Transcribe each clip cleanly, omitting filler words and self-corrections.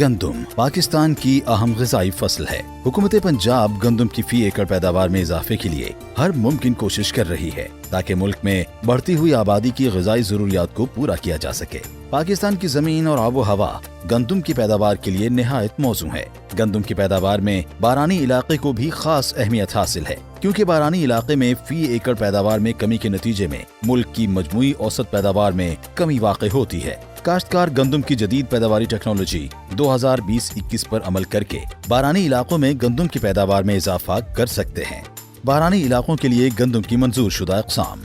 गंदम पाकिस्तान की अहम ग़िज़ाई फसल है। हुकूमत पंजाब गंदम की फी एकड़ पैदावार में इजाफे के लिए हर मुमकिन कोशिश कर रही है ताकि मुल्क में बढ़ती हुई आबादी की ग़िज़ाई ज़रूरियात को पूरा किया जा सके। पाकिस्तान की ज़मीन और आबो हवा गंदम की पैदावार के लिए निहायत मौजू है। गंदम की पैदावार में बारानी इलाके को भी खास अहमियत हासिल है, क्योंकि बारानी इलाके में फी एकड़ पैदावार में कमी के नतीजे में मुल्क की मजमूई औसत पैदावार में कमी वाक़ई होती है। काश्तकार गंदम की जदीद पैदावारी टेक्नोलॉजी 2020-21 पर अमल करके बारानी इलाकों में गंदम की पैदावार में इजाफा कर सकते हैं। बारानी इलाकों के लिए गंदम की मंजूर शुदा अक़साम: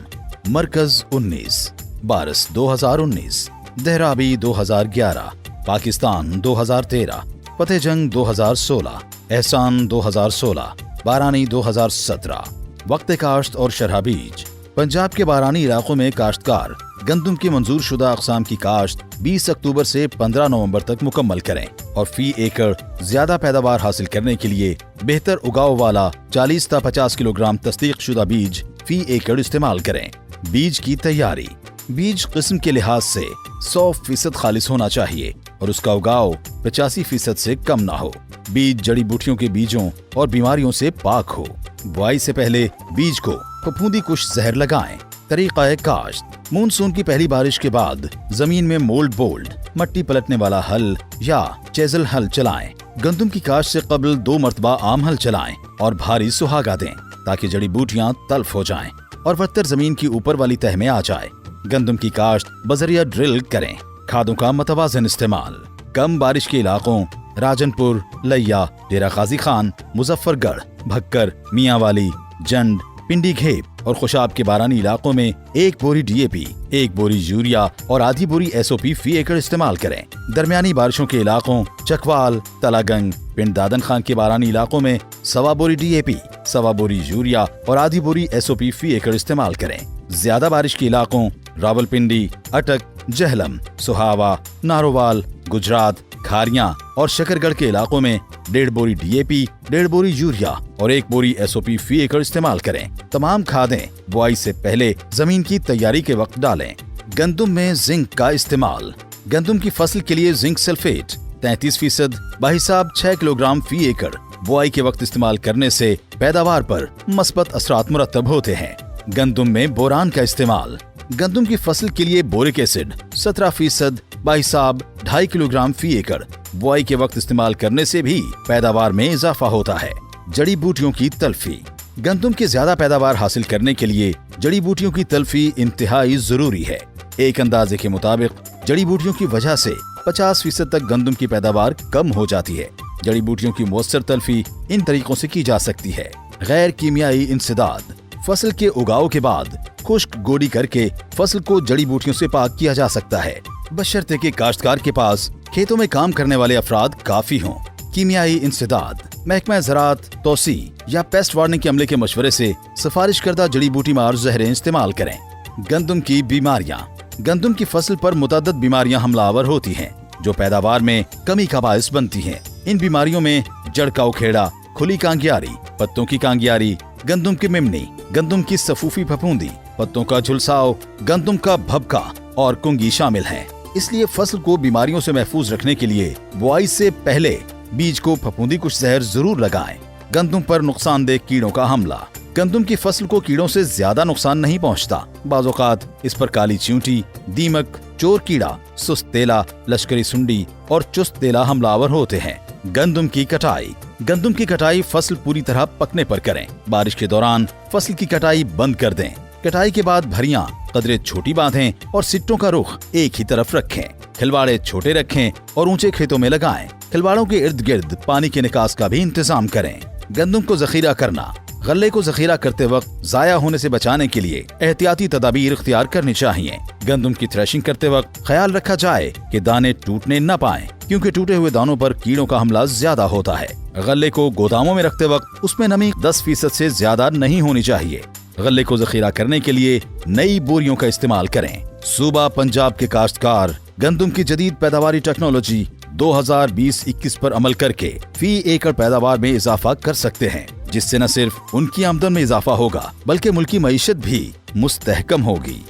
मरकज 19, बारिस 2019, देहराबी 2011, पाकिस्तान 2013, फतेहजंग 2016, एहसान 2016, बारानी 2017। वक्त काश्त और शरह बीज: पंजाब के बारानी इलाकों में काश्तकार गंदम की मंजूर शुदा अक़साम की काश्त 20 अक्टूबर से 15 नवंबर तक मुकम्मल करें और फी एकड़ ज्यादा पैदावार हासिल करने के लिए बेहतर उगाव वाला 40 से 50 किलोग्राम तस्दीक शुदा बीज फी एकड़ इस्तेमाल करें। बीज की तैयारी: बीज किस्म के लिहाज से 100% खालिस होना चाहिए और उसका उगाव 85% से कम ना हो। बीज जड़ी बूटियों के बीजों और बीमारियों से पाक हो। बुआई से पहले बीज को फफूंदी कुश जहर लगाएं। तरीक़ा काश्त: मानसून की पहली बारिश के बाद जमीन में मोल्ड बोल्ड मट्टी पलटने वाला हल या चेजल हल चलाएं। गंदम की काश्त से कबल 2 मरतबा आम हल चलाएं और भारी सुहागा दें ताकि जड़ी बूटियां तल्फ हो जाएं और पत्थर जमीन की ऊपर वाली तह में आ जाए। गंदम की काश्त बजरिया ड्रिल करें। खादों का मतवाज़न इस्तेमाल: कम बारिश के इलाकों राजनपुर, लैया, डेरा गाजी खान, मुजफ्फरगढ़, भक्कर, मियांवाली, जंड, पिंडी घेप और खुशाब के बारानी इलाकों में 1 बोरी DAP, 1 बोरी यूरिया और आधी बोरी SOP फी एकड़ इस्तेमाल करें। दरमियानी बारिशों के इलाकों चकवाल, तलागंग, पिंड दादन खान के बारानी इलाकों में 1.25 बोरी DAP, 1.25 बोरी यूरिया और आधी बोरी SOP फी एकड़ इस्तेमाल करें। ज्यादा बारिश के इलाकों रावलपिंडी, अटक, जहलम, सुहावा, नारोवाल, गुजरात, खारियां और शकरगढ़ के इलाकों में 1.5 बोरी DAP, 1.5 बोरी यूरिया और 1 बोरी SOP फी एकड़ इस्तेमाल करें। तमाम खादें बुआई से पहले जमीन की तैयारी के वक्त डालें। गंदम में जिंक का इस्तेमाल: गंदम की फसल के लिए जिंक सल्फेट 33% बहिसाब 6 किलोग्राम फी एकड़ बुआई के वक्त इस्तेमाल करने से पैदावार पर मस्बत असरात मुरतब होते हैं। गंदम में बोरान का इस्तेमाल: गंदम की फसल के लिए बोरिक एसिड 17% बहिसाब 2.5 किलोग्राम फी एकड़ बुआई के वक्त इस्तेमाल करने से भी पैदावार में इजाफा होता है। जड़ी बूटियों की तल्फी: गंदम की ज्यादा पैदावार हासिल करने के लिए जड़ी बूटियों की तल्फी इंतहाई जरूरी है। एक अंदाजे के मुताबिक जड़ी बूटियों की वजह से 50% तक गंदम की पैदावार कम हो जाती है। जड़ी बूटियों की मुअस्सर तल्फी इन तरीकों से की जा सकती है: गैर कीमियाई इंसदाद: फसल के उगाव के बाद खुश्क गोडी करके फसल को जड़ी बूटियों से पाक किया जा सकता है, बशर्ते कि काश्तकार के पास खेतों में काम करने वाले अफराद काफी हों। कीमियाई इंसदाद: महकमा ज़राअत, तौसी या पेस्ट वार्निंग के अमले के मशवरे से सिफारिश करदा जड़ी बूटी मार जहरें इस्तेमाल करें। गंदम की बीमारियां: गंदम की फसल पर मुतअद्दिद बीमारियां हमलावर होती हैं जो पैदावार में कमी का बायस बनती हैं। इन बीमारियों में जड़ का उखेड़ा, खुली कांगियारी, पत्तों की कांगियारी, गंदम की मिमनी, गंदम की सफूफी फफूंदी, पत्तों का झुलसाव, गंदम का भबका और कुंगी शामिल हैं। इसलिए फसल को बीमारियों से महफूज रखने के लिए बुआई से पहले बीज को फफूंदी कुछ जहर जरूर लगाएं। गंदम पर नुकसानदेह कीड़ों का हमला: गंदम की फसल को कीड़ों से ज्यादा नुकसान नहीं पहुंचता। बाज़ औक़ात इस पर काली चींटी, दीमक, चोर कीड़ा, सुस्त तेला, लश्करी सुंडी और चुस्त तेला हमलावर होते हैं। गंदम की कटाई: गंदम की कटाई फसल पूरी तरह पकने पर करें। बारिश के दौरान फसल की कटाई बंद कर दें। कटाई के बाद भरियां कदरे छोटी बांधें और सिट्टों का रुख एक ही तरफ रखें। खिलवाड़े छोटे रखें और ऊंचे खेतों में लगाएं। खिलवाड़ों के इर्द गिर्द पानी के निकास का भी इंतजाम करें। गंदम को जखीरा करना: गल्ले को जखीरा करते वक्त जाया होने से बचाने के लिए एहतियाती तदाबीर इख्तियार करनी चाहिए। गंदम की थ्रेशिंग करते वक्त ख्याल रखा जाए कि दाने टूटने न पाएं, क्योंकि टूटे हुए दानों पर कीड़ों का हमला ज्यादा होता है। गल्ले को गोदामों में रखते वक्त उसमें नमी 10% से ज्यादा नहीं होनी चाहिए। गल्ले को जखीरा करने के लिए नई बोरियों का इस्तेमाल करें। सूबा पंजाब के काश्तकार गंदम की जदीद पैदावारी टेक्नोलॉजी 2020-21 पर अमल करके फी एकड़ पैदावार में इजाफा कर सकते हैं, जिससे न सिर्फ उनकी आमदन में इजाफा होगा बल्कि मुल्की मईशत भी मुस्तहकम होगी।